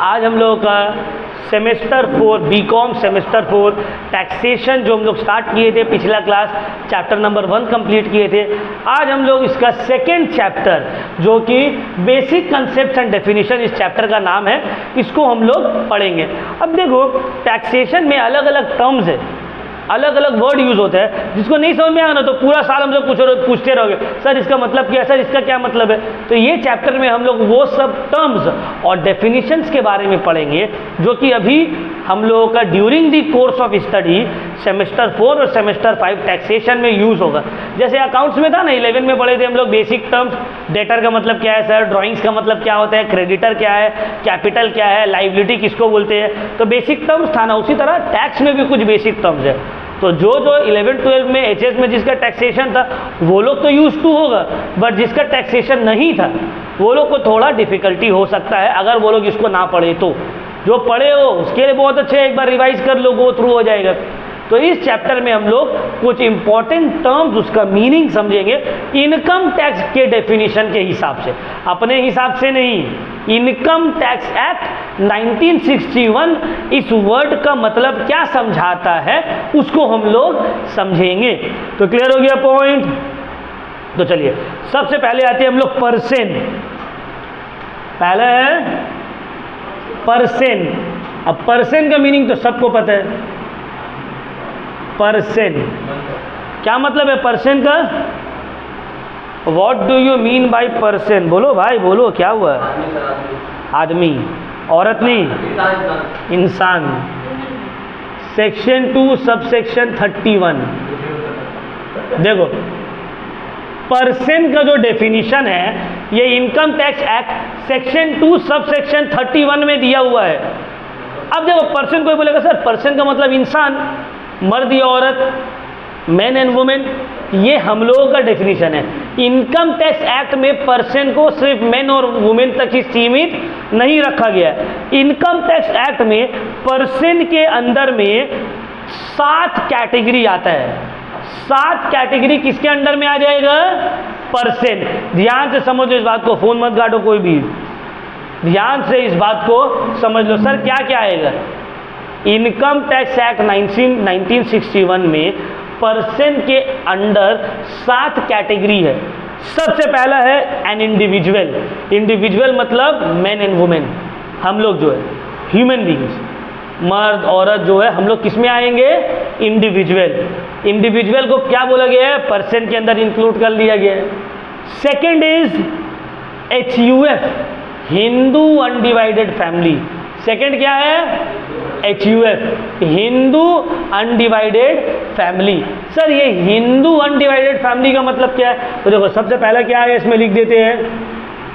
आज हम लोगों का सेमेस्टर 4 बीकॉम सेमेस्टर 4 टैक्सेशन जो हम लोग स्टार्ट किए थे, पिछला क्लास चैप्टर नंबर 1 कंप्लीट किए थे। आज हम लोग इसका सेकेंड चैप्टर जो कि बेसिक कंसेप्ट एंड डेफिनेशन इस चैप्टर का नाम है, इसको हम लोग पढ़ेंगे। अब देखो, टैक्सेशन में अलग अलग टर्म्स है, अलग अलग वर्ड यूज होता है, जिसको नहीं समझ में आया ना तो पूरा साल हम लोग पूछते रहोगे, सर इसका मतलब क्या है, सर इसका क्या मतलब है। तो ये चैप्टर में हम लोग वो सब टर्म्स और डेफिनेशंस के बारे में पढ़ेंगे जो कि अभी हम लोगों का during the course of study semester 4 और सेमेस्टर 5 टैक्सेशन में यूज होगा। जैसे अकाउंट्स में था ना, 11 में पढ़े थे हम लोग बेसिक टर्म्स, डेटर का मतलब क्या है सर, ड्राइंग्स का मतलब क्या होता है, क्रेडिटर क्या है, कैपिटल क्या है, लाइबिलिटी किसको बोलते हैं, तो बेसिक टर्म्स था ना। उसी तरह टैक्स में भी कुछ बेसिक टर्म्स है। तो जो 11-12 में एचएस में जिसका टैक्सेशन था वो लोग तो यूज टू होगा, बट जिसका टैक्सेशन नहीं था वो लोग को थोड़ा डिफिकल्टी हो सकता है अगर वो लोग इसको ना पढ़े तो। जो पढ़े हो उसके लिए बहुत अच्छे, एक बार रिवाइज कर लो, गो थ्रू हो जाएगा। तो इस चैप्टर में हम लोग कुछ इंपॉर्टेंट टर्म्स, उसका मीनिंग समझेंगे इनकम टैक्स के डेफिनेशन के हिसाब से, अपने हिसाब से नहीं। इनकम टैक्स एक्ट 1961 इस वर्ड का मतलब क्या समझाता है उसको हम लोग समझेंगे। तो क्लियर हो गया पॉइंट। तो चलिए सबसे पहले आते हैं हम लोग परसेंट। पहले है परसेंट। अब परसेंट का मीनिंग तो सबको पता है। परसेंट क्या मतलब है परसेंट का? What do you mean by percent? बोलो भाई बोलो, क्या हुआ? आदमी, औरत नहीं, इंसान। सेक्शन 2 सबसेक्शन 31 देखो, परसेंट का जो डेफिनेशन है ये income tax act section 2 subsection 31 में दिया हुआ है। अब देखो, परसेंट कोई बोलेगा सर परसेंट का मतलब इंसान, मर्द या औरत, मैन एंड वुमेन, ये हम लोगों का डेफिनेशन है। इनकम टैक्स एक्ट में पर्सन को सिर्फ मैन और वुमेन तक ही सीमित नहीं रखा गया है। इनकम टैक्स एक्ट में पर्सन के अंदर में 7 कैटेगरी आता है। 7 कैटेगरी किसके अंडर में आ जाएगा? पर्सन। ध्यान से समझ लो इस बात को, फोन मत काटो कोई भी, ध्यान से इस बात को समझ लो। सर क्या क्या आएगा? इनकम टैक्स एक्ट 1961 में पर्सन के अंडर 7 कैटेगरी है। सबसे पहला है एन इंडिविजुअल। इंडिविजुअल मतलब मैन एंड वुमेन, हम लोग जो है ह्यूमन बींग्स, मर्द औरत जो है हम लोग किस में आएंगे? इंडिविजुअल। इंडिविजुअल को क्या बोला गया है? पर्सन के अंदर इंक्लूड कर लिया गया है। Second is HUF, Hindu undivided family. Second क्या है? HUF, Hindu undivided family. Sir ये हिंदू अनडिवाइडेड फैमिली का मतलब क्या है? तो देखो सबसे पहला क्या है इसमें लिख देते हैं,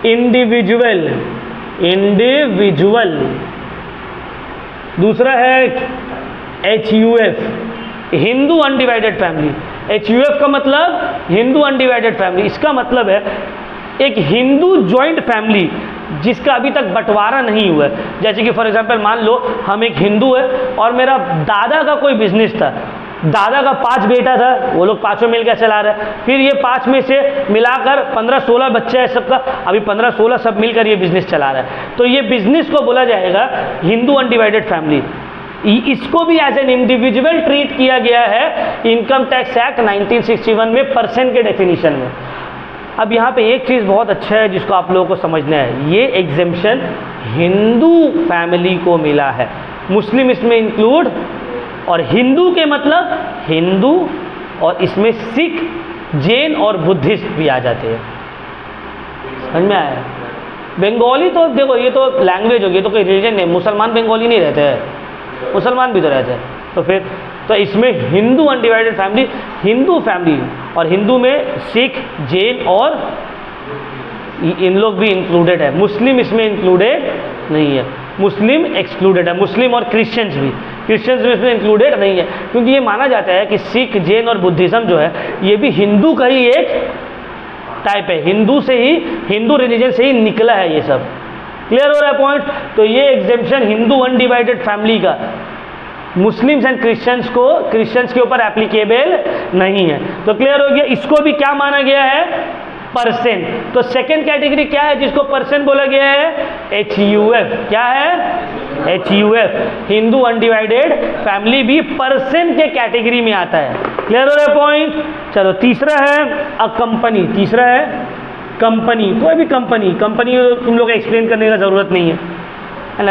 इंडिविजुअल। इंडिविजुअल। दूसरा है HUF, Hindu undivided family. HUF का मतलब हिंदू अनडिवाइडेड फैमिली। इसका मतलब है एक हिंदू जॉइंट फैमिली जिसका अभी तक बंटवारा नहीं हुआ है। जैसे कि फॉर एग्जांपल मान लो हम एक हिंदू है और मेरा दादा का कोई बिजनेस था, दादा का 5 बेटा था, वो लोग 5 मिलकर चला रहे हैं, फिर ये 5 में से मिलाकर 15-16 बच्चा है सबका, अभी 15-16 सब मिलकर ये बिजनेस चला रहा है। तो ये बिजनेस को बोला जाएगा हिंदू अनडिवाइडेड फैमिली। इसको भी एज एन इंडिविजुअल ट्रीट किया गया है इनकम टैक्स एक्ट 1961 में पर्सन के डेफिनेशन में। अब यहाँ पे एक चीज़ बहुत अच्छा है जिसको आप लोगों को समझना है, ये एग्जेम्पशन हिंदू फैमिली को मिला है, मुस्लिम इसमें इंक्लूड, और हिंदू के मतलब हिंदू, और इसमें सिख, जैन और बुद्धिस्ट भी आ जाते हैं। समझ में आया? बंगाली तो देखो ये तो लैंग्वेज होगी, तो कोई रिलीजन नहीं, मुसलमान बंगाली नहीं रहते हैं, मुसलमान भी तो रहते हैं। तो फिर तो इसमें Hindu undivided family, Hindu family, और हिंदू में सिख, जैन और इन लोग भी इंक्लूडेड है। मुस्लिम इसमें इंक्लूडेड नहीं है, मुस्लिम एक्सक्लूडेड है। मुस्लिम और क्रिश्चियंस भी, क्रिश्चियंस भी इसमें इंक्लूडेड नहीं है, क्योंकि ये माना जाता है कि सिख, जैन और बुद्धिज्म जो है ये भी हिंदू का ही एक टाइप है, हिंदू से ही, हिंदू रिलीजन से ही निकला है ये सब। क्लियर हो रहा है पॉइंट? तो ये एग्जेम्पशन हिंदू अनडिवाइडेड फैमिली का मुस्लिम्स एंड क्रिश्चियंस को, क्रिश्चियंस के ऊपर एप्लीकेबल नहीं है। तो क्लियर हो गया? इसको भी क्या माना गया है? परसेंट। तो सेकेंड कैटेगरी क्या है जिसको परसेंट बोला गया है? HUF। क्या है? HUF। हिंदू अनडिवाइडेड फैमिली भी परसेंट के कैटेगरी में आता है। क्लियर हो रहा है पॉइंट? चलो तीसरा है अ कंपनी। तीसरा है कंपनी। कोई भी कंपनी तुम लोग एक्सप्लेन करने का जरूरत नहीं है,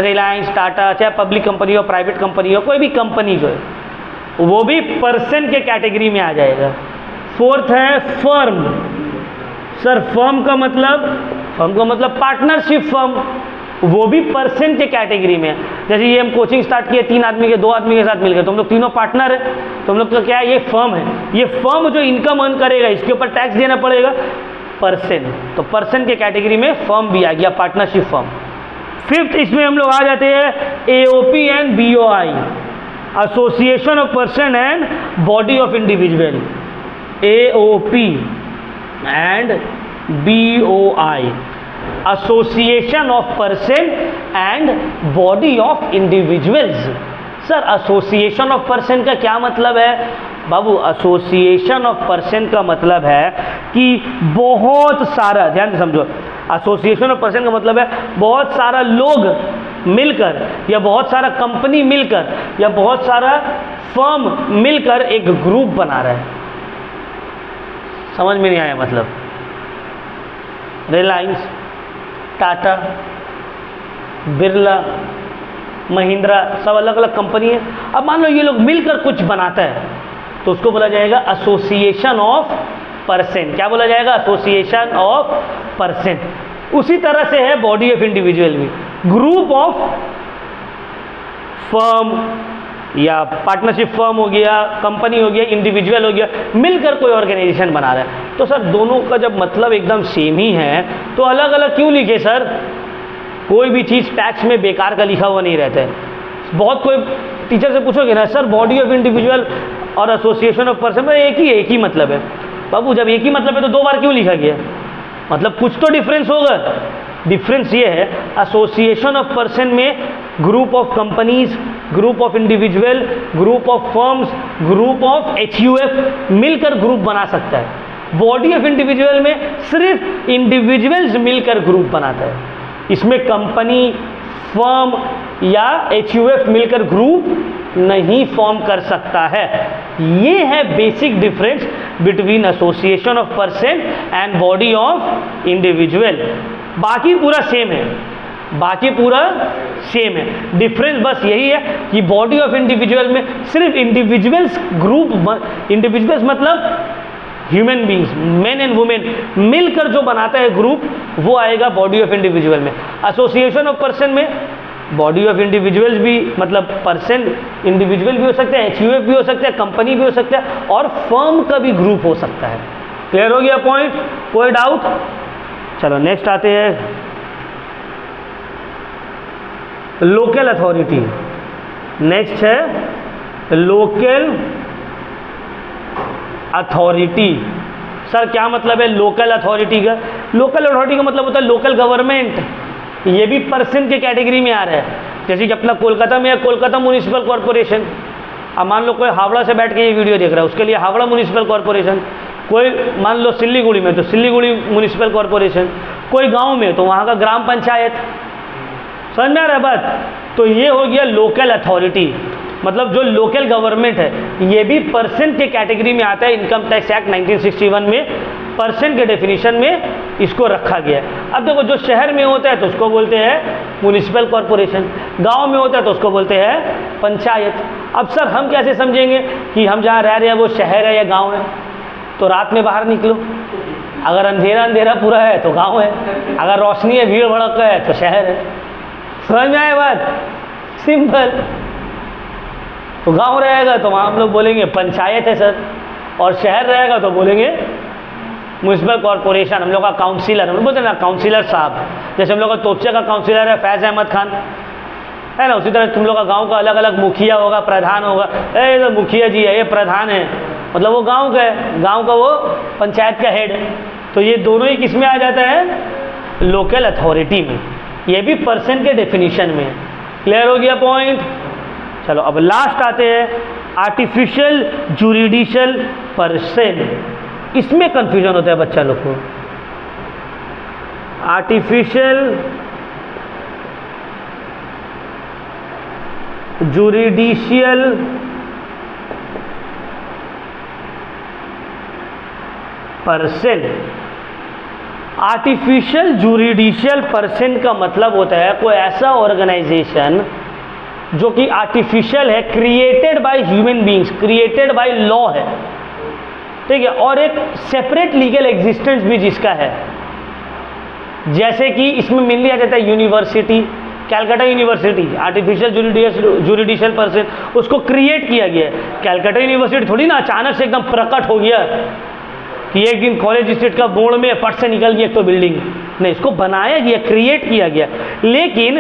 रिलायंस, टाटा, चाहे पब्लिक कंपनी हो, प्राइवेट कंपनी हो, कोई भी कंपनी जो है वो भी परसेंट के कैटेगरी में आ जाएगा। फोर्थ है फर्म। सर फर्म का मतलब पार्टनरशिप फर्म, वो भी परसेंट के कैटेगरी में है। जैसे ये हम कोचिंग स्टार्ट किए 3 आदमी के 2 आदमी के साथ मिलकर, तुम लोग तीनों पार्टनर है, तुम लोग का क्या है? ये फर्म है। ये फर्म जो इनकम अर्न करेगा इसके ऊपर टैक्स देना पड़ेगा परसेंट। तो परसेंट के कैटेगरी में फर्म भी आ गया, पार्टनरशिप फर्म। फिफ्थ इसमें हम लोग आ जाते हैं AOP and BOI, association of person and body of individual. AOP and BOI, association of person and body of individuals. Sir association of person का क्या मतलब है? बाबू एसोसिएशन ऑफ पर्सन का मतलब है कि बहुत सारा, ध्यान से समझो, एसोसिएशन ऑफ पर्सन का मतलब है बहुत सारा लोग मिलकर या बहुत सारा कंपनी मिलकर या बहुत सारा फर्म मिलकर एक ग्रुप बना रहा है। समझ में नहीं आया मतलब? रिलायंस, टाटा, बिरला, महिंद्रा, सब अलग अलग कंपनी है। अब मान लो ये लोग मिलकर कुछ बनाता है तो उसको बोला जाएगा एसोसिएशन ऑफ पर्सन। क्या बोला जाएगा? Association of person. उसी तरह से है बॉडी ऑफ इंडिविजुअल भी, ग्रुप ऑफ फर्म या पार्टनरशिप फर्म हो गया, कंपनी हो गया, इंडिविजुअल हो गया, मिलकर कोई ऑर्गेनाइजेशन बना रहा है। तो सर दोनों का जब मतलब एकदम सेम ही है तो अलग अलग क्यों लिखे सर? कोई भी चीज़ टैक्स में बेकार का लिखा हुआ नहीं रहता है। बहुत कोई टीचर से पूछोगे ना, सर बॉडी ऑफ इंडिविजुअल और एसोसिएशन ऑफ पर्सन में एक ही मतलब है। बाबू जब एक ही मतलब है तो 2 बार क्यों लिखा गया? मतलब कुछ तो डिफरेंस होगा। डिफरेंस ये है, एसोसिएशन ऑफ पर्सन में group of companies, group of individual, group of firms, group of HUF मिलकर ग्रुप बना सकता है। बॉडी ऑफ इंडिविजुअल में सिर्फ इंडिविजुअल्स मिलकर ग्रुप बनाता है। इसमें कंपनी, फर्म या HUF मिलकर ग्रुप नहीं फॉर्म कर सकता है। ये है basic difference between association of person and body of individual. बाकी पूरा सेम है, बाकी पूरा सेम है। डिफरेंस बस यही है कि बॉडी ऑफ इंडिविजुअल में सिर्फ इंडिविजुअल्स ग्रुप, इंडिविजुअल्स मतलब human beings, main and women मिलकर जो बनाता है ग्रुप, वो आएगा बॉडी ऑफ इंडिविजुअल में। एसोसिएशन ऑफ पर्सन में बॉडी ऑफ इंडिविजुअल्स भी मतलब पर्सन इंडिविजुअल भी हो सकते हैं, HUF भी हो सकते हैं, कंपनी भी हो सकता है और फर्म का भी ग्रुप हो सकता है। क्लियर हो गया पॉइंट? कोई डाउट? चलो नेक्स्ट आते हैं लोकल अथॉरिटी। नेक्स्ट है लोकल अथॉरिटी। सर क्या मतलब है लोकल अथॉरिटी का? लोकल अथॉरिटी का मतलब होता है लोकल गवर्नमेंट। ये भी पर्सन के कैटेगरी में आ रहा है। जैसे कि अपना कोलकाता में है कोलकाता म्युनिसिपल कॉरपोरेशन। अब मान लो कोई हावड़ा से बैठ के ये वीडियो देख रहा है, उसके लिए हावड़ा म्युनिसिपल कॉरपोरेशन। कोई मान लो सिल्लीगुड़ी में तो सिल्लीगुड़ी म्युनिसिपल कॉरपोरेशन। कोई गांव में तो वहाँ का ग्राम पंचायत। समझ में आ रहा है बात? तो ये हो गया लोकल अथॉरिटी, मतलब जो लोकल गवर्नमेंट है। ये भी पर्सन के कैटेगरी में आता है। इनकम टैक्स एक्ट 1961 में पर्सन के डेफिनेशन में इसको रखा गया है। अब देखो जो शहर में होता है तो उसको बोलते हैं म्युनिसिपल कॉरपोरेशन, गांव में होता है तो उसको बोलते हैं पंचायत। अब सर हम कैसे समझेंगे कि हम जहाँ रह रहे हैं वो शहर है या गाँव है? तो रात में बाहर निकलो, अगर अंधेरा अंधेरा पूरा है तो गाँव है, अगर रोशनी है भीड़ भड़क है तो शहर है। समझ में आए बात? सिंपल। तो गांव रहेगा तो वहाँ हम लोग बोलेंगे पंचायत है सर, और शहर रहेगा तो बोलेंगे म्युनिसिपल कॉरपोरेशन। हम लोग का काउंसिलर, हम लोग बोलते हैं ना काउंसिलर साहब। जैसे हम लोग का तोपचे का काउंसिलर है फैज़ अहमद खान, है ना, उसी तरह तुम लोग का गांव का अलग अलग मुखिया होगा, प्रधान होगा। ये तो मुखिया जी है, ये प्रधान है, मतलब वो गांव का है, गांव का वो पंचायत का हेड है। तो ये दोनों ही किस में आ जाता है? लोकल अथॉरिटी में। ये भी पर्सन के डेफिनेशन में है। क्लियर हो गया पॉइंट? चलो अब लास्ट आते हैं आर्टिफिशियल जुरिडिशल पर्सन। इसमें कंफ्यूजन होता है बच्चा लोग को। Artificial juridical person. Artificial juridical person का मतलब होता है कोई ऐसा ऑर्गेनाइजेशन जो कि आर्टिफिशियल है, created by human beings, created by law है, ठीक है, और एक सेपरेट लीगल एग्जिस्टेंस भी जिसका है। जैसे कि इसमें मेनली आ जाता है university, Calcutta university artificial juridical person, उसको क्रिएट किया गया है। कैलकाटा यूनिवर्सिटी थोड़ी ना अचानक से एकदम प्रकट हो गया कि एक दिन कॉलेज स्ट्रीट का बोर्ड में फट से निकल गई एक तो बिल्डिंग, नहीं, इसको बनाया गया, क्रिएट किया गया। लेकिन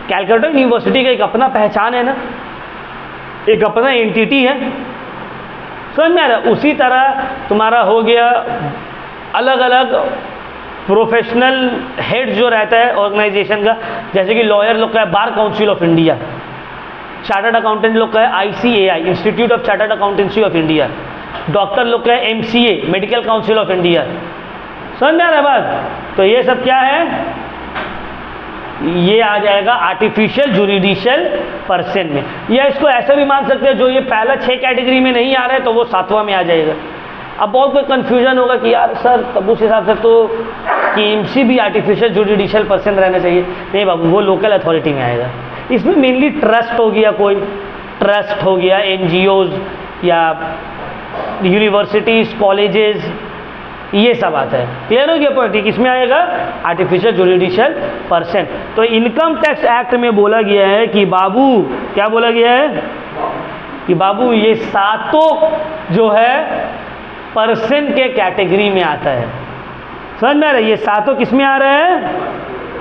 कैलकाटा यूनिवर्सिटी का एक अपना पहचान है ना, एक अपना एंटिटी है, समझ में आ रहा है। उसी तरह तुम्हारा हो गया अलग अलग प्रोफेशनल हेड जो रहता है ऑर्गेनाइजेशन का, जैसे कि लॉयर लोग का है bar council of India, chartered accountant लोग का है ICAI institute of chartered accountancy of India, doctor लोग का है MCA medical council of India. समझ में आ रहा है बात। तो ये सब क्या है, ये आ जाएगा आर्टिफिशियल जुरिडिशियल पर्सन में। या इसको ऐसा भी मान सकते हैं जो ये पहला 6 कैटेगरी में नहीं आ रहा है तो वो 7वां में आ जाएगा। अब बहुत कोई कन्फ्यूजन होगा कि यार सर तब उस हिसाब से तो KMC भी आर्टिफिशियल जुडिशियल पर्सन रहना चाहिए। नहीं बाबू, वो लोकल अथॉरिटी में आएगा। इसमें मेनली ट्रस्ट हो गया, कोई ट्रस्ट हो गया, NGOs या यूनिवर्सिटीज़, कॉलेजेस, ये सब आता है। क्लियर हो गया पॉइंट? किसमें आएगा? Artificial judicial person. तो इनकम टैक्स एक्ट में बोला गया है कि बाबू, क्या बोला गया है कि बाबू ये सातों जो है पर्सन के कैटेगरी में आता है। समझ में आ रहा है? ये सातों किस में आ रहा है?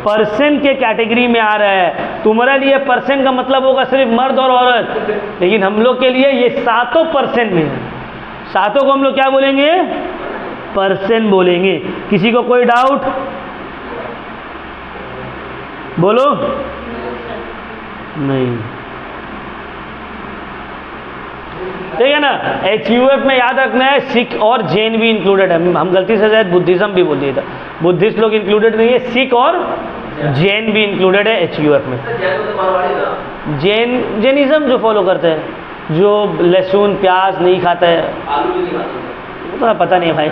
पर्सन के कैटेगरी में आ रहा है। तुम्हारे लिए पर्सन का मतलब होगा सिर्फ मर्द और औरत, लेकिन हम लोग के लिए ये सातों पर्सन में है। सातों को हम लोग क्या बोलेंगे? पर्सन बोलेंगे। किसी को कोई डाउट? बोलो। नहीं, ठीक है ना। HUF में याद रखना है सिख और जैन भी इंक्लूडेड है। हम गलती से शायद बुद्धिज्म भी बोल दिया था, बुद्धिस्ट लोग इंक्लूडेड नहीं है, सिख और जैन भी इंक्लूडेड है HUF में। जैनिज्म जो फॉलो करते हैं, जो लहसुन प्याज नहीं खाता है, वो तो पता नहीं है भाई।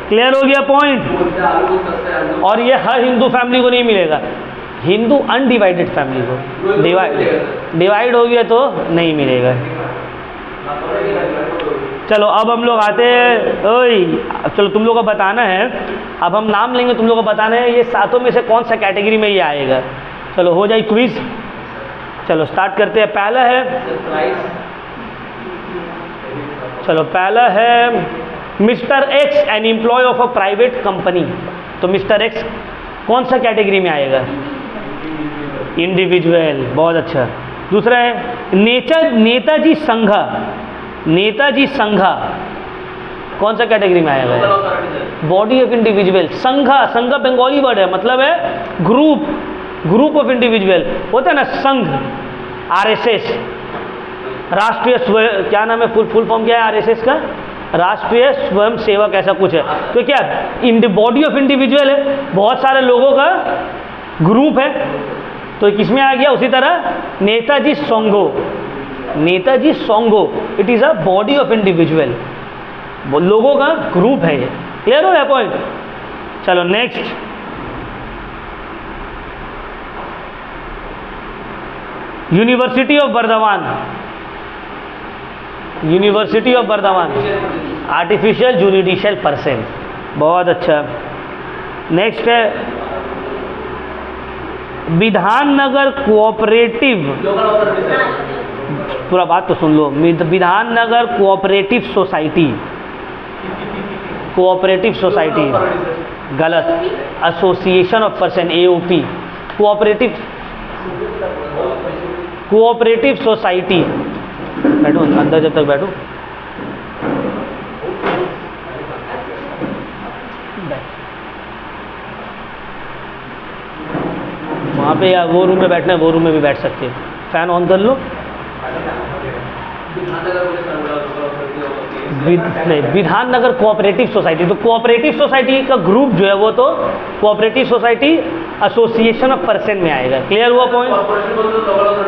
क्लियर हो गया पॉइंट? और ये हर हिंदू फैमिली को नहीं मिलेगा, हिंदू अनडिवाइडेड फैमिली को। डिवाइड हो गया तो नहीं मिलेगा। चलो अब हम लोग आते हैं, ओए चलो तुम लोग को बताना है, अब हम नाम लेंगे, तुम लोग को बताना है ये सातों में से कौन सा कैटेगरी में ये आएगा। चलो हो जाए क्विज। चलो स्टार्ट करते हैं। पहला है, चलो पहला है mister X, an employee of a private company. तो मिस्टर X कौन सा कैटेगरी में आएगा? इंडिविजुअल। बहुत अच्छा। दूसरा है नेताजी संघा। नेताजी संघा कौन सा कैटेगरी में आएगा? Body of individual. संघा, संघा बंगाली वर्ड है, मतलब है ग्रुप, ग्रुप ऑफ इंडिविजुअल होता है ना, संघ। RSS राष्ट्रीय क्या नाम है, फुल फॉर्म क्या है RSS का? राष्ट्रीय स्वयं सेवक ऐसा कुछ है। तो क्या बॉडी ऑफ इंडिविजुअल है, बहुत सारे लोगों का ग्रुप है। तो किसमें आ गया? उसी तरह नेताजी संघो, नेताजी संघो, it is a body of individual, लोगों का ग्रुप है ये। क्लियर हो गया पॉइंट? चलो next, university of Burdwan. University of Burdwan artificial judicial person. बहुत अच्छा। नेक्स्ट है विधाननगर कोऑपरेटिव, पूरा बात तो सुन लो। Bidhannagar cooperative society, cooperative society गलत, association of person, AOP, cooperative, cooperative society. बैठो अंदर, जब तक बैठो। वहाँ पे या वो रूम में बैठना है, वो रूम में भी बैठ सकते हो। फैन ऑन कर लो। विधान नगर कोऑपरेटिव सोसाइटी, तो कोऑपरेटिव सोसाइटी का ग्रुप जो है वो तो cooperative society association of person में आएगा। क्लियर हुआ पॉइंट?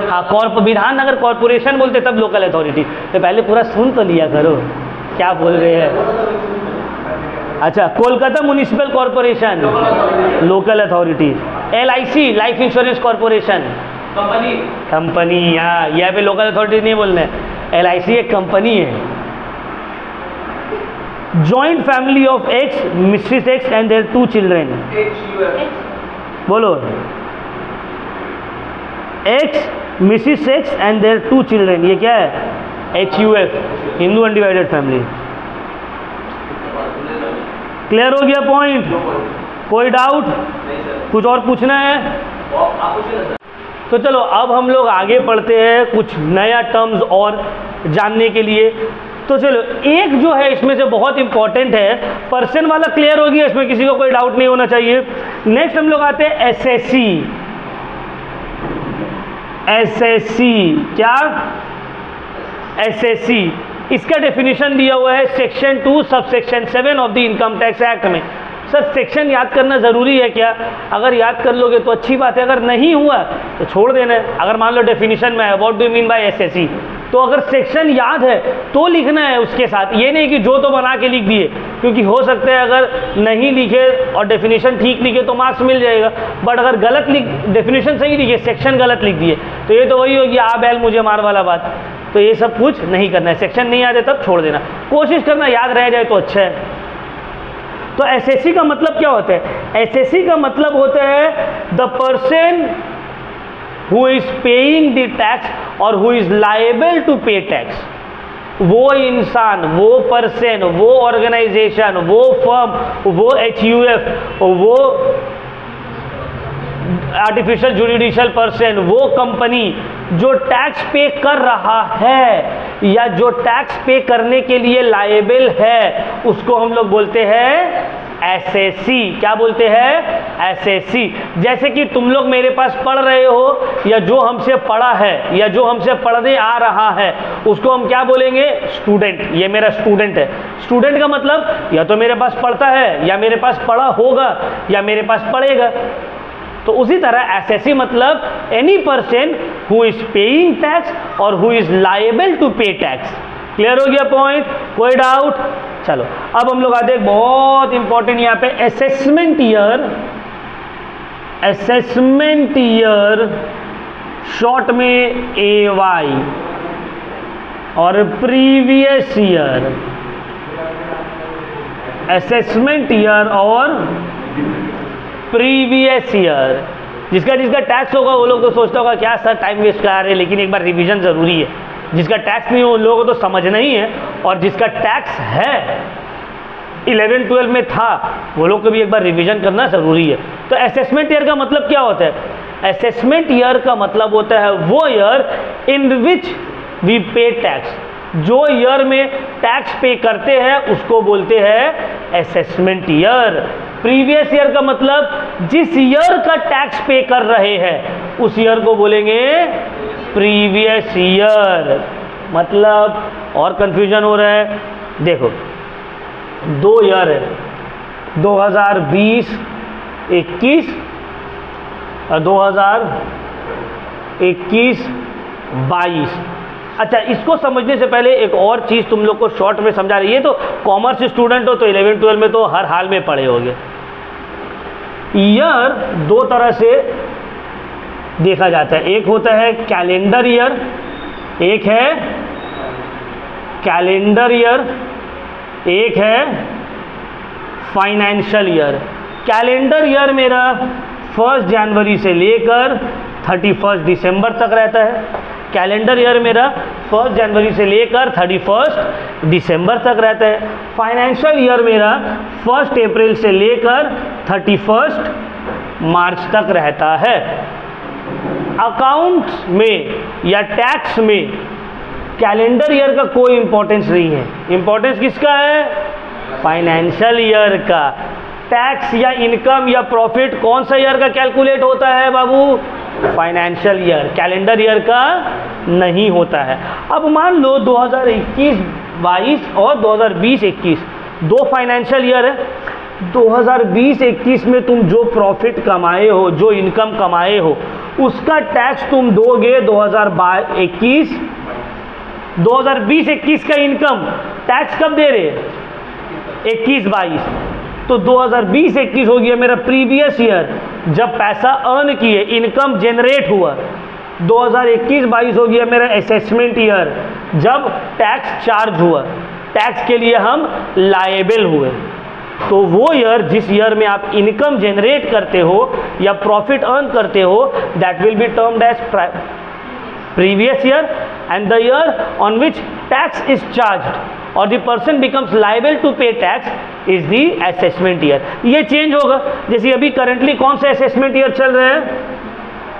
हाँ, विधान नगर कॉर्पोरेशन बोलते तब लोकल अथॉरिटी। तो पहले पूरा सुन तो लिया करो क्या बोल रहे हैं। अच्छा, Kolkata municipal corporation local authority, LIC life insurance corporation company, यहाँ पे लोकल अथॉरिटी नहीं बोलना है, LIC एक कंपनी है। Joint family of X, Mrs X and their 2 children, बोलो X, Mrs X and their 2 children, ये क्या है? HUF, Hindu undivided family. Clear हो गया पॉइंट? कोई डाउट? कुछ और पूछना है? तो चलो अब हम लोग आगे पढ़ते हैं कुछ नया टर्म्स और जानने के लिए। तो चलो, एक जो है इसमें से बहुत इंपॉर्टेंट है, पर्सन वाला क्लियर हो गया, इसमें किसी को कोई डाउट नहीं होना चाहिए। नेक्स्ट हम लोग आते हैं SSC। SSC क्या? SSC इसका डेफिनेशन दिया हुआ है section 2 subsection 7 of the income tax act में। सर सेक्शन याद करना ज़रूरी है क्या? अगर याद कर लोगे तो अच्छी बात है, अगर नहीं हुआ तो छोड़ देना है। अगर मान लो डेफिनेशन में है what do you mean by SSC, तो अगर सेक्शन याद है तो लिखना है उसके साथ, ये नहीं कि जो तो बना के लिख दिए, क्योंकि हो सकता है अगर नहीं लिखे और डेफिनेशन ठीक लिखे तो मार्क्स मिल जाएगा, बट अगर गलत डेफिनेशन सही लिखे सेक्शन गलत लिख दिए तो ये तो वही होगी आ बैल मुझे मार वाला बात। तो ये सब कुछ नहीं करना है, सेक्शन नहीं याद है तब छोड़ देना, कोशिश करना याद रह जाए तो अच्छा है। तो SSC का मतलब क्या होता है? SSC का मतलब होता है the person who is paying the tax और हु इज लायबल टू पे टैक्स। वो इंसान, वो पर्सन, वो ऑर्गेनाइजेशन, वो फर्म, वो HUF, वो आर्टिफिशियल जुडिशियल पर्सन, वो कंपनी जो टैक्स पे कर रहा है या जो टैक्स पे करने के लिए लायबल है, उसको हम लोग बोलते हैं SSC। क्या बोलते हैं? SSC। जैसे कि तुम लोग मेरे पास पढ़ रहे हो, या जो हमसे पढ़ा है या जो हमसे पढ़ने आ रहा है, उसको हम क्या बोलेंगे? स्टूडेंट। ये मेरा स्टूडेंट है। स्टूडेंट का मतलब या तो मेरे पास पढ़ता है, या मेरे पास पढ़ा होगा, या मेरे पास पढ़ेगा। तो उसी तरह SSC मतलब any person who is paying tax और हु इज लायबल टू पे टैक्स। क्लियर हो गया पॉइंट? कोई डाउट? चलो अब हम लोग आते हैं बहुत इंपॉर्टेंट यहाँ पे assessment year. Assessment year short में AY और प्रीवियस ईयर। असेसमेंट ईयर और प्रीवियस ईयर। जिसका टैक्स होगा वो लोग तो सोचता होगा क्या सर टाइम वेस्ट करा रहे हैं, लेकिन एक बार रिवीजन ज़रूरी है। जिसका टैक्स नहीं हो उन लोगों को तो समझना ही है, और जिसका टैक्स है 11-12 में था वो लोग को भी एक बार रिवीजन करना ज़रूरी है। तो असेसमेंट ईयर का मतलब क्या होता है? असेसमेंट ईयर का मतलब होता है वो ईयर इन विच वी पे टैक्स। जो ईयर में टैक्स पे करते हैं उसको बोलते हैं असेसमेंट ईयर। प्रीवियस ईयर का मतलब जिस ईयर का टैक्स पे कर रहे हैं उस ईयर को बोलेंगे प्रीवियस ईयर। मतलब और कंफ्यूजन हो रहा है? देखो 2 ईयर है, 2020-21 और 2021-22। अच्छा, इसको समझने से पहले एक और चीज़ तुम लोग को शॉर्ट में समझा रही है। तो कॉमर्स स्टूडेंट हो तो 11-12 में तो हर हाल में पढ़े होगे। ईयर 2 तरह से देखा जाता है, एक होता है कैलेंडर ईयर, एक है कैलेंडर ईयर, एक है फाइनेंशियल ईयर। कैलेंडर ईयर मेरा 1 जनवरी से लेकर 31 दिसंबर तक रहता है। कैलेंडर ईयर मेरा 1 जनवरी से लेकर 31 दिसंबर तक रहता है। फाइनेंशियल ईयर मेरा 1 अप्रैल से लेकर 31 मार्च तक रहता है। अकाउंट्स में या टैक्स में कैलेंडर ईयर का कोई इंपॉर्टेंस नहीं है। इंपॉर्टेंस किसका है? फाइनेंशियल ईयर का। टैक्स या इनकम या प्रॉफिट कौन सा ईयर का कैलकुलेट होता है बाबू? Financial year. कैलेंडर ईयर का नहीं होता है। अब मान लो 2021 2022 और 2020-21 दो फाइनेंशियल ईयर है। 2020-21 में तुम जो प्रॉफिट कमाए हो, जो इनकम कमाए हो, उसका टैक्स तुम दोगे 2020-21 का इनकम टैक्स कब दे रहे हैं? 21-22। तो 2020-21 हो गया मेरा प्रीवियस ईयर, जब पैसा अर्न किए, इनकम जनरेट हुआ। 2021-22 हो गया मेरा असेसमेंट ईयर, जब टैक्स चार्ज हुआ, टैक्स के लिए हम लायबल हुए। तो वो ईयर, जिस ईयर में आप इनकम जनरेट करते हो या प्रॉफिट अर्न करते हो, that will be termed as previous year, and the year on which tax is charged or the person becomes liable to pay tax is the assessment year. ये change होगा। जैसे अभी currently कौन सा assessment year चल रहे हैं?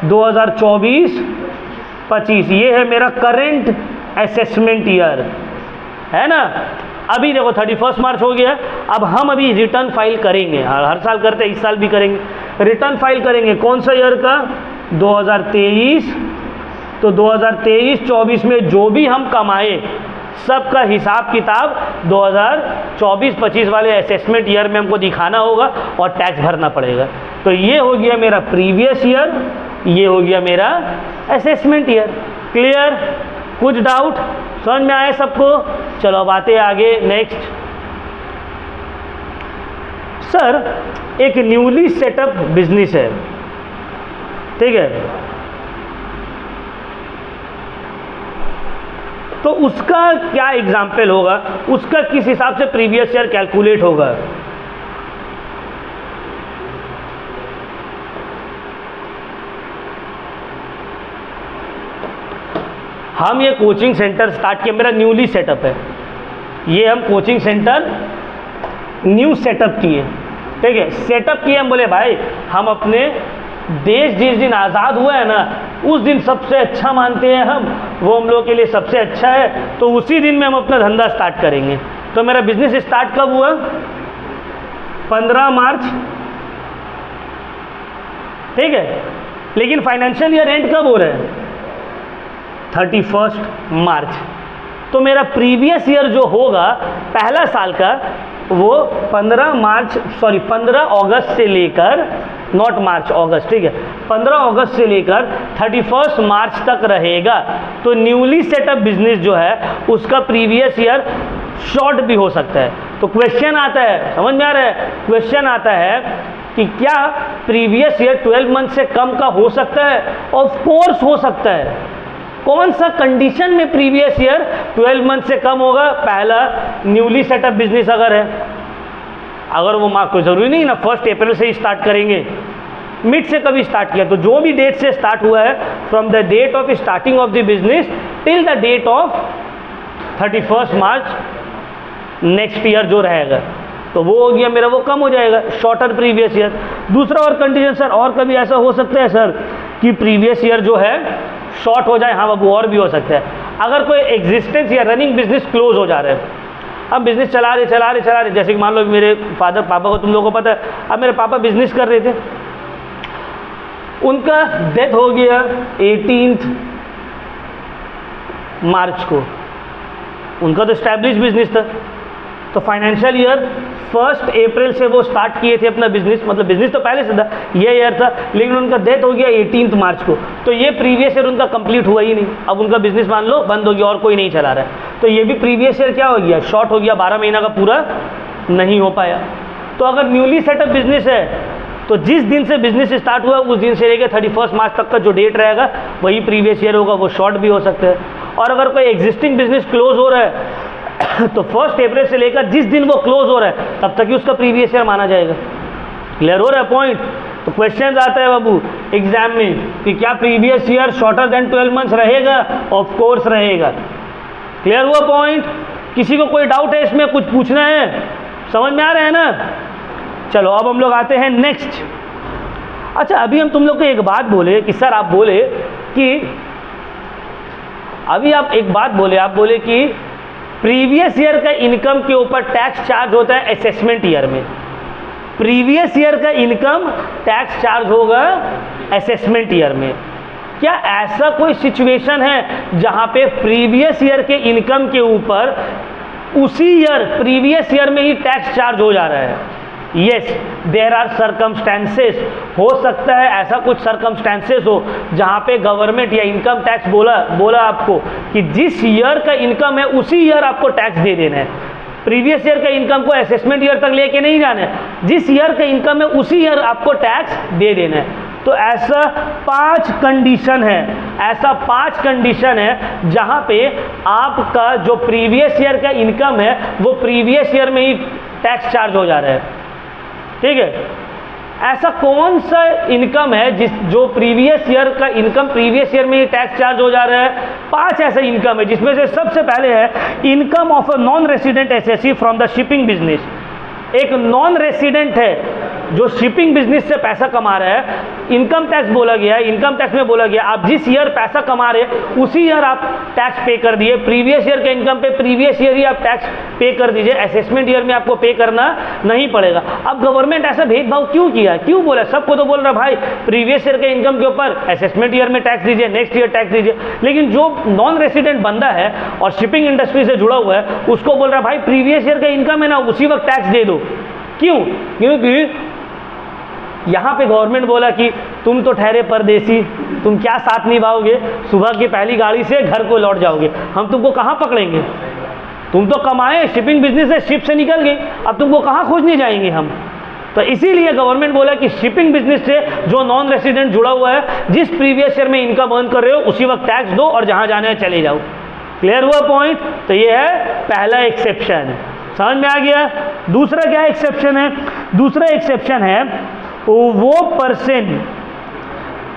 2024-25, ये है मेरा करंट असेसमेंट ईयर, है ना। अभी देखो 31 मार्च हो गया, अब हम अभी रिटर्न फाइल करेंगे, हर साल करते हैं, इस साल भी करेंगे। रिटर्न फाइल करेंगे कौन सा ईयर का? 2023। तो 2023-24 में जो भी हम कमाए, सबका हिसाब किताब 2024-25 वाले असेसमेंट ईयर में हमको दिखाना होगा और टैक्स भरना पड़ेगा। तो ये हो गया मेरा प्रीवियस ईयर, ये हो गया मेरा असेसमेंट ईयर। क्लियर? कुछ डाउट? समझ में आए सबको? चलो अब आते हैं आगे। नेक्स्ट सर, एक न्यूली सेटअप बिजनेस है, ठीक है, तो उसका क्या एग्जाम्पल होगा, उसका किस हिसाब से प्रीवियस ईयर कैलकुलेट होगा? हम ये कोचिंग सेंटर स्टार्ट किया, मेरा न्यूली सेटअप है, ये हम कोचिंग सेंटर न्यू सेटअप किए, ठीक है। सेटअप किए, हम बोले भाई हम अपने देश जिस दिन आज़ाद हुआ है ना, उस दिन सबसे अच्छा मानते हैं हम, वो हम लोग के लिए सबसे अच्छा है, तो उसी दिन में हम अपना धंधा स्टार्ट करेंगे। तो मेरा बिजनेस स्टार्ट कब हुआ? 15 मार्च, ठीक है। लेकिन फाइनेंशियल ईयर एंड कब हो रहा है? 31 मार्च। तो मेरा प्रीवियस ईयर जो होगा पहला साल का, वो 15 अगस्त से लेकर, नॉट मार्च, अगस्त, ठीक है, 15 अगस्त से लेकर 31 मार्च तक रहेगा। तो न्यूली सेटअप बिजनेस जो है उसका प्रीवियस ईयर शॉर्ट भी हो सकता है। तो क्वेश्चन आता है, समझ में आ रहा है? क्वेश्चन आता है कि क्या प्रीवियस ईयर 12 मंथ से कम का हो सकता है? ऑफ कोर्स हो सकता है। कौन सा कंडीशन में प्रीवियस ईयर 12 मंथ से कम होगा? पहला, न्यूली सेटअप बिजनेस अगर है, अगर वो मार्क, कोई ज़रूरी नहीं ना 1 अप्रैल से ही स्टार्ट करेंगे, मिड से कभी स्टार्ट किया, तो जो भी डेट से स्टार्ट हुआ है, from the date of starting of the business till the date of 31 March next year जो रहेगा, तो वो हो गया मेरा, वो कम हो जाएगा, शॉर्टर प्रीवियस ईयर। दूसरा और कंडीशन सर, और कभी ऐसा हो सकता है सर कि प्रीवियस ईयर जो है शॉर्ट हो जाए? हाँ बाबू, और भी हो सकता है। अगर कोई एग्जिस्टेंस या रनिंग बिजनेस क्लोज हो जा रहा है, अब बिजनेस चला रहे, जैसे कि मान लो मेरे फादर, पापा को तुम लोगों को पता है, अब मेरे पापा बिजनेस कर रहे थे, उनका डेथ हो गया 18 मार्च को, उनका तो स्टैब्लिश बिजनेस था। तो फाइनेंशियल ईयर 1 अप्रैल से वो स्टार्ट किए थे अपना बिजनेस, मतलब बिजनेस तो पहले से था, ये ईयर था, लेकिन उनका डेथ हो गया 18 मार्च को। तो ये प्रीवियस ईयर उनका कंप्लीट हुआ ही नहीं, अब उनका बिजनेस मान लो बंद हो गया और कोई नहीं चला रहा है, तो ये भी प्रीवियस ईयर क्या हो गया? शॉर्ट हो गया, 12 महीना का पूरा नहीं हो पाया। तो अगर न्यूली सेटअप बिजनेस है, तो जिस दिन से बिजनेस स्टार्ट हुआ उस दिन से लेकर 31 मार्च तक का जो डेट रहेगा वही प्रीवियस ईयर होगा, वो शॉर्ट भी हो सकता है। और अगर कोई एग्जिस्टिंग बिजनेस क्लोज हो रहा है तो 1 अप्रैल से लेकर जिस दिन वो क्लोज हो रहा है तब तक ही उसका प्रीवियस ईयर माना जाएगा। क्लियर हो रहा है पॉइंट? तो क्वेश्चन आता है बाबू एग्जाम में कि क्या previous year shorter than 12 months रहेगा? ऑफ कोर्स रहेगा। क्लियर हुआ पॉइंट? किसी को कोई डाउट है इसमें? कुछ पूछना है? समझ में आ रहा है ना? चलो अब हम लोग आते हैं नेक्स्ट। अच्छा, अभी हम तुम लोग को एक बात बोले कि सर, आप बोले कि अभी आप एक बात बोले, आप बोले कि प्रीवियस ईयर का इनकम के ऊपर टैक्स चार्ज होता है असेसमेंट ईयर में। प्रीवियस ईयर का इनकम टैक्स चार्ज होगा असेसमेंट ईयर में। क्या ऐसा कोई सिचुएशन है जहां पे प्रीवियस ईयर के इनकम के ऊपर उसी ईयर प्रीवियस ईयर में ही टैक्स चार्ज हो जा रहा है। यस, देयर आर सर्कमस्टेंसेस, हो सकता है ऐसा कुछ सर्कमस्टेंसेस हो जहां पे गवर्नमेंट या इनकम टैक्स बोला आपको कि जिस ईयर का इनकम है उसी ईयर आपको टैक्स दे देना है। प्रीवियस ईयर का इनकम को असेसमेंट ईयर तक लेके नहीं जाना है, जिस ईयर का इनकम है उसी ईयर आपको टैक्स दे देना है। तो ऐसा 5 कंडीशन है, ऐसा 5 कंडीशन है जहां पे आपका जो प्रीवियस ईयर का इनकम है वो प्रीवियस ईयर में ही टैक्स चार्ज हो जा रहा है। ठीक है, ऐसा कौन सा इनकम है जो प्रीवियस ईयर का इनकम प्रीवियस ईयर में ही टैक्स चार्ज हो जा रहा है? 5 ऐसा इनकम है, जिसमें से सबसे पहले है income of a non resident SSC from the shipping business. एक नॉन रेसिडेंट है जो शिपिंग बिजनेस से पैसा कमा रहा है, इनकम टैक्स बोला गया है, इनकम टैक्स में बोला गया आप जिस ईयर पैसा कमा रहे उसी ईयर आप टैक्स पे कर दिए। प्रीवियस ईयर के इनकम पे प्रीवियस ईयर ही आप टैक्स पे कर दीजिए, असेसमेंट ईयर में आपको पे करना नहीं पड़ेगा। अब गवर्नमेंट ऐसा भेदभाव क्यों किया, क्यों बोला? सबको तो बोल रहा भाई प्रीवियस ईयर के इनकम के ऊपर असेसमेंट ईयर में टैक्स दीजिए, नेक्स्ट ईयर टैक्स दीजिए, लेकिन जो नॉन रेसिडेंट बंदा है और शिपिंग इंडस्ट्री से जुड़ा हुआ है उसको बोल रहा है भाई प्रीवियस ईयर का इनकम है ना उसी वक्त टैक्स दे दो। क्यों? क्योंकि यहाँ पे गवर्नमेंट बोला कि तुम तो ठहरे परदेसी, तुम क्या साथ निभाओगे, सुबह की पहली गाड़ी से घर को लौट जाओगे, हम तुमको कहाँ पकड़ेंगे? तुम तो कमाए, शिपिंग बिजनेस से शिप से निकल गए, अब तुमको कहाँ खोजने जाएंगे हम? तो इसीलिए गवर्नमेंट बोला कि शिपिंग बिजनेस से जो नॉन रेसिडेंट जुड़ा हुआ है, जिस प्रीवियस ईयर में इनकम अर्न कर रहे हो उसी वक्त टैक्स दो और जहाँ जाना है चले जाओ। क्लियर हुआ पॉइंट? तो ये है पहला एक्सेप्शन, समझ में आ गया। दूसरा क्या एक्सेप्शन है? दूसरा एक्सेप्शन है वो पर्सन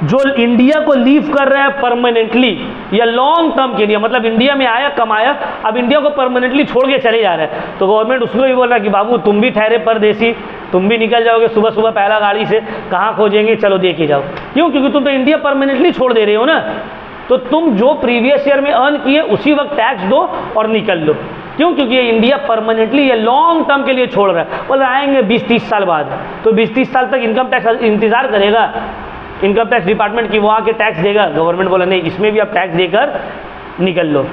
जो इंडिया को लीव कर रहा है परमानेंटली या लॉन्ग टर्म के लिए, मतलब इंडिया में आया कमाया अब इंडिया को परमानेंटली छोड़ के चले जा रहा है, तो गवर्नमेंट उसको भी बोल रहा है कि बाबू तुम भी ठहरे परदेसी, तुम भी निकल जाओगे सुबह सुबह पहला गाड़ी से, कहाँ खोजेंगे, चलो दे के जाओ। क्यों? क्योंकि तुम तो इंडिया परमानेंटली छोड़ दे रहे हो ना, तो तुम जो प्रीवियस ईयर में अर्न किए उसी वक्त टैक्स दो और निकल लो। क्यों? क्योंकि ये इंडिया परमानेंटली ये लॉन्ग टर्म के लिए छोड़ रहा है, बोल आएंगे 20-30 साल बाद, तो 20-30 साल तक इनकम टैक्स इंतजार करेगा, इनकम टैक्स डिपार्टमेंट की वो आके टैक्स देगा। गवर्नमेंट बोला नहीं, इसमें भी आप टैक्स देकर निकल लो।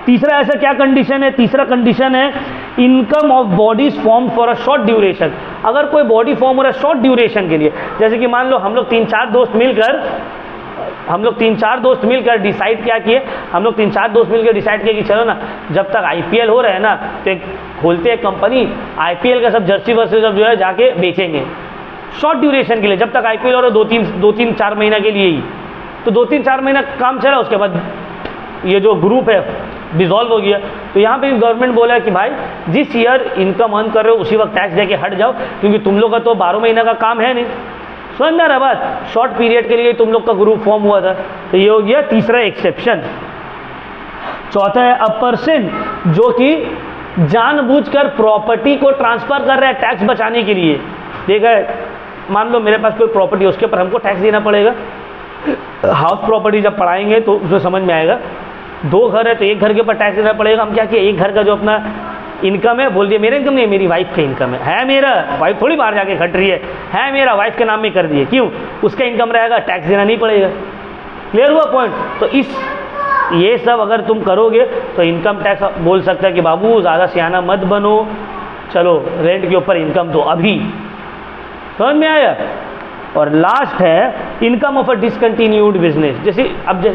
तीसरा ऐसा क्या कंडीशन है? तीसरा कंडीशन है income of bodies form for a short duration. अगर कोई बॉडी फॉर्म हो रहा है शॉर्ट ड्यूरेशन के लिए, जैसे कि मान लो हम लोग 3-4 दोस्त मिलकर डिसाइड क्या किए, हम लोग 3-4 दोस्त मिलकर डिसाइड किए कि चलो ना जब तक आईपीएल हो रहा है ना तो खोलते हैं कंपनी, आईपीएल का सब जर्सी वर्सी सब जो है जाके बेचेंगे शॉर्ट ड्यूरेशन के लिए, जब तक आईपीएल हो रहा है 2-3-4 महीना के लिए ही, तो 2-3-4 महीना काम चला, उसके बाद ये जो ग्रुप है डिसॉल्व हो गया। तो यहाँ पे गवर्नमेंट बोला है कि भाई जिस ईयर इनकम अर्न कर रहे हो उसी वक्त टैक्स देके हट जाओ, क्योंकि तुम लोग का तो 12 महीना का काम है नहीं, समझ में आ रहा बात, शॉर्ट पीरियड के लिए तुम लोग का ग्रुप फॉर्म हुआ था। तो ये हो गया तीसरा एक्सेप्शन। चौथा है अ पर्सन जो कि जानबूझकर प्रॉपर्टी को ट्रांसफर कर रहा है टैक्स बचाने के लिए। देखा है, मान लो मेरे पास कोई प्रॉपर्टी है उसके ऊपर हमको टैक्स देना पड़ेगा, हाउस प्रॉपर्टी जब पढ़ाएंगे तो उसमें समझ में आएगा। 2 घर है तो एक घर के ऊपर टैक्स देना पड़ेगा। हम क्या किए, एक घर का जो अपना इनकम है बोल दिए मेरा इनकम नहीं, मेरी वाइफ का इनकम है मेरा, वाइफ थोड़ी बाहर जाके खट रही है मेरा, वाइफ के नाम में कर दिए। क्यों? उसका इनकम रहेगा, टैक्स देना नहीं पड़ेगा। क्लियर हुआ पॉइंट? तो ये सब अगर तुम करोगे तो इनकम टैक्स बोल सकता है कि बाबू ज़्यादा सियाना मत बनो, चलो रेंट के ऊपर इनकम दो अभी। समझ में आया? और लास्ट है income of a discontinued business. जैसे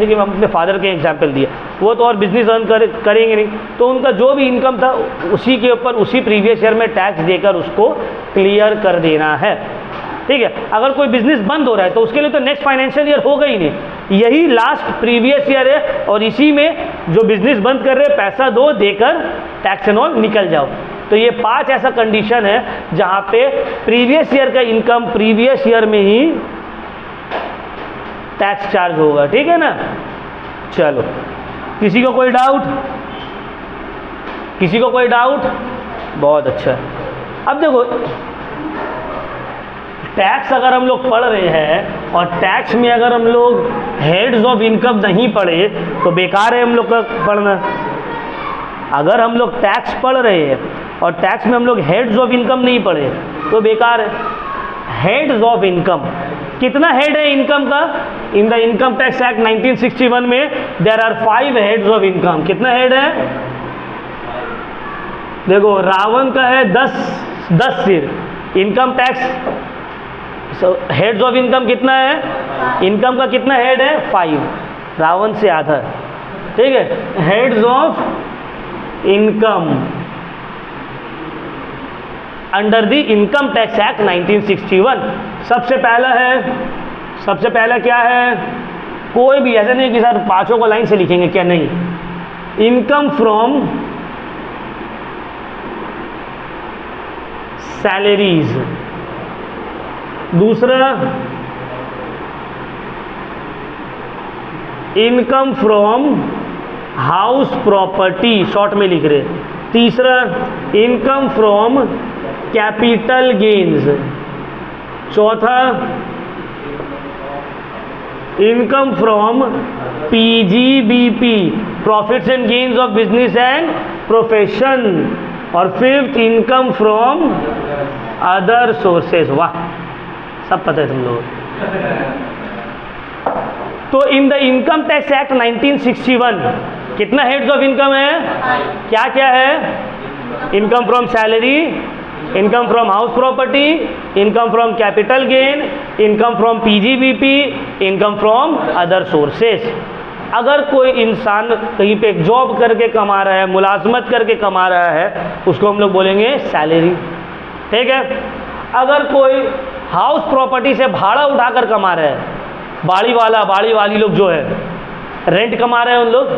कि हम अपने फादर के एग्जांपल दिए, वो तो और बिजनेस अर्न करेंगे नहीं, तो उनका जो भी इनकम था उसी के ऊपर उसी प्रीवियस ईयर में टैक्स देकर उसको क्लियर कर देना है। ठीक है, अगर कोई बिजनेस बंद हो रहा है तो उसके लिए तो नेक्स्ट फाइनेंशियल ईयर होगा ही नहीं, यही लास्ट प्रीवियस ईयर है और इसी में जो बिजनेस बंद कर रहे हैं पैसा दो देकर टैक्स एंड ऑल निकल जाओ। तो ये 5 ऐसा कंडीशन है जहां पे प्रीवियस ईयर का इनकम प्रीवियस ईयर में ही टैक्स चार्ज होगा। ठीक है ना? चलो, किसी को कोई डाउट? बहुत अच्छा। अब देखो, टैक्स अगर हम लोग पढ़ रहे हैं और टैक्स में अगर हम लोग हेड्स ऑफ इनकम नहीं पढ़े तो बेकार है हम लोग का पढ़ना। अगर हम लोग टैक्स पढ़ रहे हैं और टैक्स में हम लोग हेड्स ऑफ इनकम नहीं पढ़े तो बेकार है। हेड्स ऑफ इनकम, कितना हेड है इनकम का? In the income tax act 1961 में there are 5 heads of income. कितना हेड है? देखो रावण का है 10 सिर, income tax heads of income कितना है, इनकम का कितना हेड है 5, रावण से आधा, ठीक है। Heads of income under the income tax act 1961, सबसे पहला क्या है, कोई भी ऐसा नहीं कि सर पांचों को लाइन से लिखेंगे क्या, नहीं, इनकम फ्रॉम सैलरीज। दूसरा income from house property, short में लिख रहे। तीसरा इनकम फ्रॉम कैपिटल गेन्स। चौथा income from PGBP, profits and gains of business and profession. और fifth income from other sources. वाह, सब पता है तुम लोग। तो in the income tax act 1961 कितना हेड्स ऑफ इनकम है, क्या क्या है, income from salary, income from house property, income from capital gain, income from PGBP, income from other sources. अगर कोई इंसान कहीं पे जॉब करके कमा रहा है, मुलाजमत करके कमा रहा है, उसको हम लोग बोलेंगे सैलरी, ठीक है। अगर कोई हाउस प्रॉपर्टी से भाड़ा उठाकर कमा रहा है, बाड़ी वाली लोग जो है रेंट कमा रहे हैं, उन लोग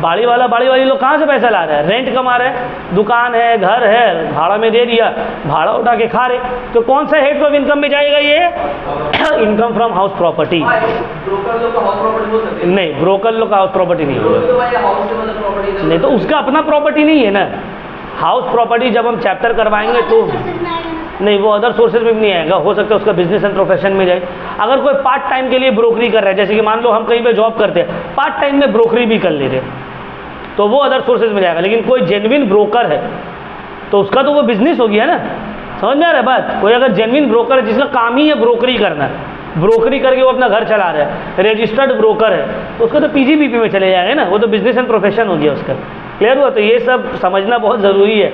बाड़ी वाली लोग कहाँ से पैसा ला रहे हैं, रेंट कमा रहे हैं, दुकान है, घर है, भाड़ा में दे दिया, भाड़ा उठा के खा रहे, तो कौन सा हेड ऑफ इनकम में जाएगा ये, income from house property. Broker लोग का हाउस प्रॉपर्टी हो सकती है? नहीं, ब्रोकर लोग का हाउस प्रॉपर्टी नहीं होगा, नहीं, तो उसका अपना प्रॉपर्टी नहीं है ना। हाउस प्रॉपर्टी जब हम चैप्टर करवाएंगे तो नहीं, वो अदर सोर्सेज में भी नहीं आएगा, हो सकता है उसका बिजनेस एंड प्रोफेशन में जाए। अगर कोई पार्ट टाइम के लिए ब्रोकरी कर रहा है, जैसे कि मान लो हम कहीं पे जॉब करते हैं, पार्ट टाइम में ब्रोकरी भी कर ले रहे, तो वो अदर सोर्सेज में जाएगा। लेकिन कोई जेन्युइन ब्रोकर है तो उसका तो वो बिजनेस हो गया ना, समझ में आ रहा है बात। कोई अगर जेन्युइन ब्रोकर है जिसका काम ही है ब्रोकरी करना, ब्रोकरी करके वो अपना घर चला रहा है, रजिस्टर्ड ब्रोकर है, तो उसका तो पीजीबीपी में चले जाएंगे ना, वो तो बिजनेस एंड प्रोफेशन हो गया उसका। क्लियर हुआ? तो ये सब समझना बहुत ज़रूरी है।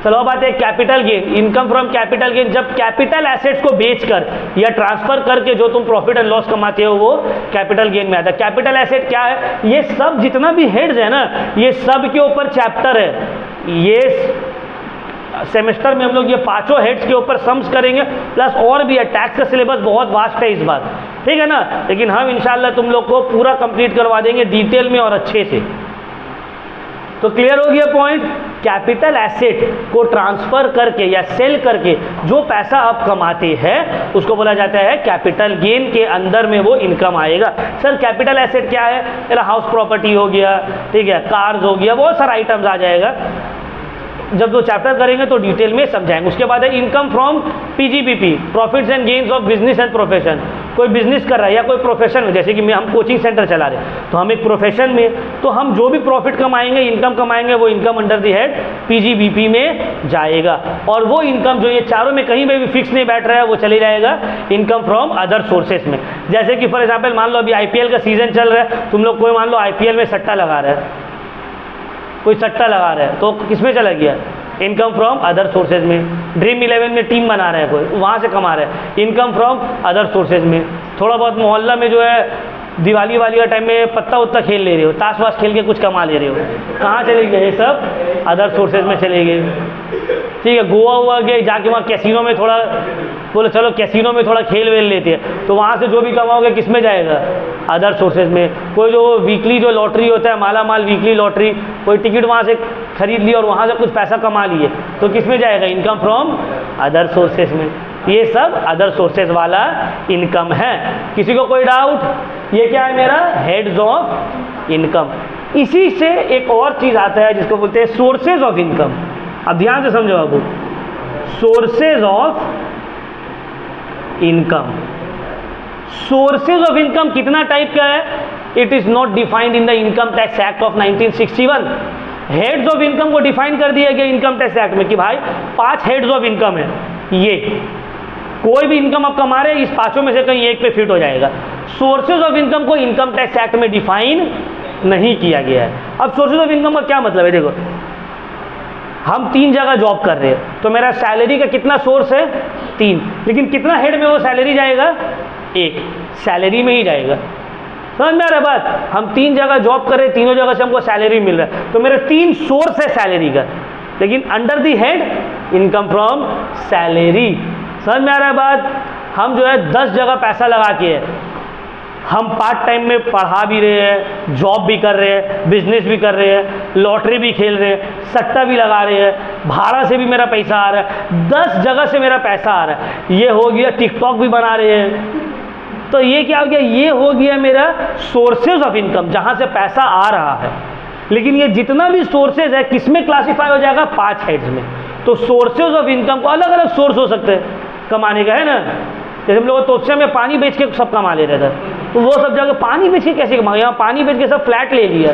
चलो अब आते हैं capital gain, income from capital gain. जब कैपिटल एसेट्स को बेचकर या ट्रांसफर करके जो तुम प्रॉफिट एंड लॉस कमाते हो, वो कैपिटल गेन में आता है। कैपिटल एसेट क्या है, ये सब जितना भी हेड्स है ना, ये सब के ऊपर चैप्टर है। ये सेमेस्टर में हम लोग ये पांचों हेड्स के ऊपर सम्स करेंगे, प्लस और भी है, टैक्स का सिलेबस बहुत वास्ट है इस बार, ठीक है ना। लेकिन हम इंशाल्लाह तुम लोग को पूरा कंप्लीट करवा देंगे डिटेल में और अच्छे से। तो क्लियर हो गया पॉइंट। कैपिटल एसेट को ट्रांसफर करके या सेल करके जो पैसा आप कमाते हैं उसको बोला जाता है कैपिटल गेन, के अंदर में वो इनकम आएगा। सर कैपिटल एसेट क्या है, मेरा हाउस प्रॉपर्टी हो गया, ठीक है, कार्स हो गया, बहुत सारा आइटम्स आ जाएगा। जब वो चैप्टर करेंगे तो डिटेल में समझाएंगे। उसके बाद है income from PGBP, profits and gains of business and profession. कोई बिजनेस कर रहा है या कोई प्रोफेशन में, जैसे कि हम कोचिंग सेंटर चला रहे हैं, तो हम एक प्रोफेशन में, तो हम जो भी प्रॉफिट कमाएंगे, इनकम कमाएंगे, वो income under the head PGBP में जाएगा। और वो इनकम जो ये चारों में कहीं में भी फिक्स नहीं बैठ रहा है, वो चले जाएगा इनकम फ्रॉम अदर सोर्सेस में। जैसे कि फॉर एग्जाम्पल मान लो अभी आईपीएल का सीजन चल रहा है, तुम लोग कोई मान लो आईपीएल में सट्टा लगा रहा है, कोई सट्टा लगा रहा है, तो किस में चला गया, इनकम फ्रॉम अदर सोर्सेज में। ड्रीम 11 में टीम बना रहे हैं कोई, वहाँ से कमा रहे हैं, इनकम फ्रॉम अदर सोर्सेज में। थोड़ा बहुत मोहल्ला में जो है दिवाली वाली का टाइम में पत्ता उत्ता खेल ले रहे हो, ताश वाश खेल के कुछ कमा ले रहे हो, कहाँ चले गए, ये सब अदर सोर्सेज में चले गए, ठीक है। गोवा हुआ गए, जाके वहाँ कैसीनो में थोड़ा बोले चलो कैसीनो में थोड़ा खेल वेल लेते हैं, तो वहाँ से जो भी कमाओगे किस में जाएगा, अदर सोर्सेज में। कोई जो वीकली जो लॉटरी होता है, माला माल वीकली लॉटरी, कोई टिकट वहाँ से खरीद ली और वहाँ से कुछ पैसा कमा लिए, तो किस में जाएगा, इनकम फ्रॉम अदर सोर्सेज में। ये सब अदर सोर्सेज वाला इनकम है। किसी को कोई डाउट, ये क्या है मेरा हेड्स ऑफ इनकम। इसी से एक और चीज़ आता है जिसको बोलते हैं सोर्सेज ऑफ इनकम। अब ध्यान से समझो बाबू, sources of income. Sources of income कितना टाइप का है, it is not defined in the income tax act of 1961। Heads of income को डिफाइन कर दिया गया इनकम टैक्स एक्ट में कि भाई 5 हेड्स ऑफ इनकम है, ये कोई भी इनकम आप कमा रहे हैं, इस पांचों में से कहीं एक पे फिट हो जाएगा। सोर्सेज ऑफ इनकम को इनकम टैक्स एक्ट में डिफाइन नहीं किया गया है। अब सोर्सेज ऑफ इनकम का क्या मतलब है, देखो हम 3 जगह जॉब कर रहे हैं, तो मेरा सैलरी का कितना सोर्स है? 3, लेकिन कितना हेड में वो सैलरी जाएगा? 1, सैलरी में ही जाएगा। समझ में आ रहा है बात? हम 3 जगह जॉब कर रहे हैं, तीनों जगह से हमको सैलरी मिल रहा है, तो मेरे 3 सोर्स है सैलरी का, लेकिन under the head income from salary. समझ में आ रहा है बात? हम जो है 10 जगह पैसा लगा के है, हम पार्ट टाइम में पढ़ा भी रहे हैं, जॉब भी कर रहे हैं, बिजनेस भी कर रहे हैं, लॉटरी भी खेल रहे हैं, सट्टा भी लगा रहे हैं, भाड़ा से भी मेरा पैसा आ रहा है, 10 जगह से मेरा पैसा आ रहा है। ये हो गया, टिकटॉक भी बना रहे हैं, तो ये क्या हो गया? ये हो गया मेरा सोर्सेज ऑफ इनकम, जहाँ से पैसा आ रहा है। लेकिन ये जितना भी सोर्सेज है किस में क्लासीफाई हो जाएगा? 5 हेड्स में। तो सोर्सेज ऑफ इनकम को अलग अलग सोर्स हो सकते हैं कमाने का, है ना? जैसे हम लोग तोत्से में पानी बेच के सब कमा ले रहे थे, तो वो सब जगह पानी बेच के कैसे कमा? यहाँ पानी बेच के सब फ्लैट ले लिया,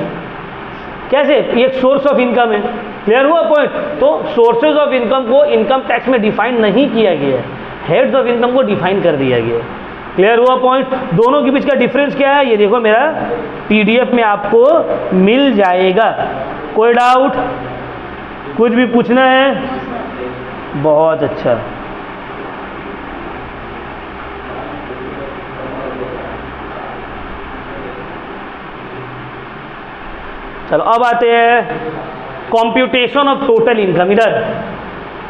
कैसे? ये एक सोर्स ऑफ इनकम है। क्लियर हुआ पॉइंट? तो सोर्सेज ऑफ इनकम को इनकम टैक्स में डिफाइन नहीं किया गया है, हेड्स ऑफ इनकम को डिफाइन कर दिया गया है। क्लियर हुआ पॉइंट? दोनों के बीच का डिफरेंस क्या है? ये देखो, मेरा PDF में आपको मिल जाएगा। कोई डाउट? कुछ भी पूछना है? बहुत अच्छा। चलो अब आते हैं कंप्यूटेशन ऑफ टोटल इनकम। इधर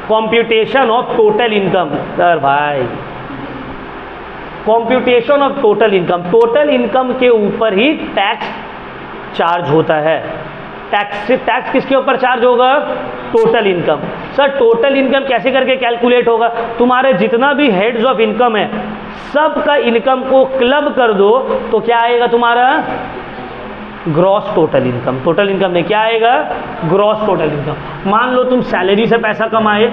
computation of total income, sir भाई computation of total income, total income के ऊपर ही टैक्स चार्ज होता है। टैक्स किसके ऊपर चार्ज होगा? Total income. Sir total income कैसे करके कैलकुलेट होगा? तुम्हारे जितना भी हेड्स ऑफ इनकम है सब का इनकम को क्लब कर दो तो क्या आएगा तुम्हारा? Gross total income. Total income में क्या आएगा? Gross total income. मान लो तुम सैलरी से पैसा कमाए,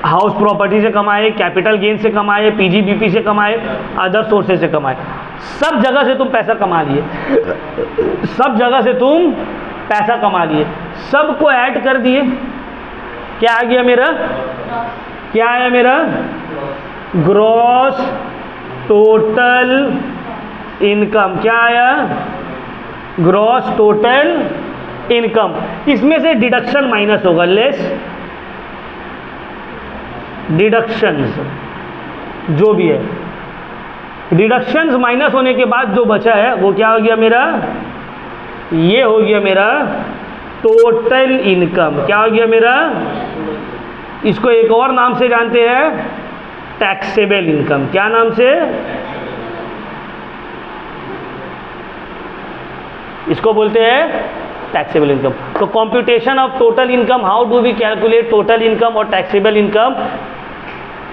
हाउस प्रॉपर्टी से कमाए, कैपिटल गेन से कमाए, PGBP से कमाए, अदर सोर्सेज से कमाए, सब जगह से तुम पैसा कमा लिए, सब जगह से तुम पैसा कमा लिए, सबको ऐड कर दिए, क्या आ गया मेरा? क्या आया मेरा? Gross total income. क्या आया? Gross total income. इसमें से डिडक्शन माइनस होगा, लेस डिडक्शंस जो भी है, डिडक्शंस माइनस होने के बाद जो बचा है वो क्या हो गया मेरा? ये हो गया मेरा टोटल इनकम। क्या हो गया मेरा? इसको एक और नाम से जानते हैं, टैक्सेबल इनकम। क्या नाम से? इसको बोलते हैं टैक्सेबल इनकम। तो computation of total income, how do we calculate total income और टैक्सेबल इनकम?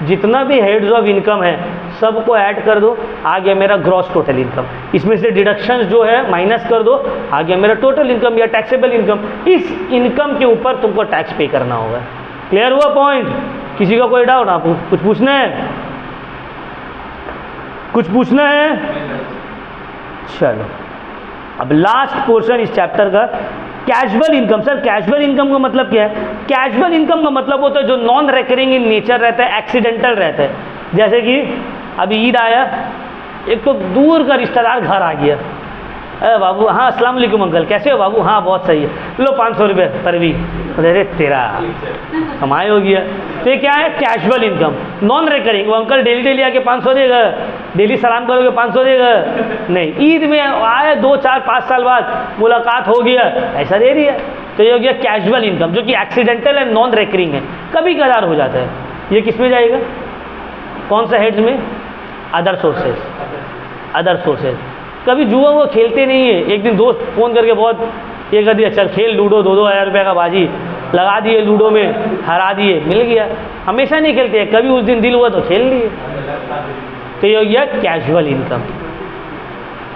जितना भी हेड्स ऑफ इनकम है सबको ऐड कर दो, आ गया मेरा ग्रॉस टोटल इनकम। इसमें से डिडक्शंस जो है माइनस कर दो, आ गया मेरा टोटल इनकम या टैक्सेबल इनकम। इस इनकम के ऊपर तुमको टैक्स पे करना होगा। क्लियर हुआ पॉइंट? किसी का कोई डाउट? आपको कुछ पूछना है? कुछ पूछना है? चलो अब लास्ट पोर्शन इस चैप्टर का, casual income. Sir casual income का मतलब क्या है? कैजुअल इनकम का मतलब होता है जो नॉन रेकरिंग इन नेचर रहता है, एक्सीडेंटल रहता है। जैसे कि अभी ईद आया, एक तो दूर का रिश्तेदार घर आ गया, अरे बाबू हाँ अस्सलाम वालेकुम अंकल, कैसे हो बाबू? हाँ बहुत सही है, लो 500 रुपये परवी। अरे तेरा कमाई हो गया। तो ये क्या है? Casual income, non recurring. वो अंकल डेली डेली आके 500 देगा, डेली सलाम करोगे 500 देगा नहीं। ईद में आए 2, 4, 5 साल बाद मुलाकात हो गया, ऐसा दे दिया। तो ये हो गया कैजुअल इनकम, जो कि एक्सीडेंटल एंड नॉन रेकरिंग है, कभी कदार हो जाता है। ये किस में जाएगा? कौन सा हेड्स में? Other sources. Other sources. कभी जुआ वो खेलते नहीं है। एक दिन दोस्त फ़ोन करके बहुत ये कर दिया, चल खेल लूडो, 2-2 हज़ार रुपये का बाजी लगा दिए, लूडो में हरा दिए, मिल गया। हमेशा नहीं खेलते हैं, कभी उस दिन दिल हुआ तो खेल लिए। तो ये हो गया कैजुअल इनकम।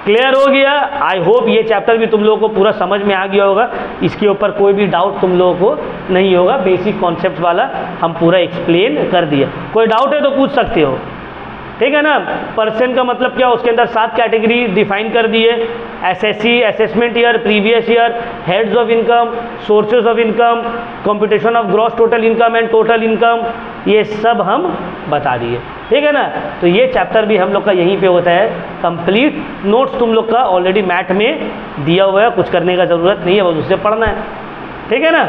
क्लियर हो गया? आई होप ये चैप्टर भी तुम लोगों को पूरा समझ में आ गया होगा, इसके ऊपर कोई भी डाउट तुम लोगों को नहीं होगा। बेसिक कॉन्सेप्ट वाला हम पूरा एक्सप्लेन कर दिया। कोई डाउट है तो पूछ सकते हो, ठीक है ना? परसेंट का मतलब क्या? उसके अंदर 7 कैटेगरी डिफाइन कर दिए, SSC, assessment year, previous year, heads of income, sources of income, computation of gross total income and total income, ये सब हम बता दिए, ठीक है ना? तो ये चैप्टर भी हम लोग का यहीं पे होता है कंप्लीट। नोट्स तुम लोग का ऑलरेडी मैट में दिया हुआ है, कुछ करने का ज़रूरत नहीं है, बस उससे पढ़ना है, ठीक है ना?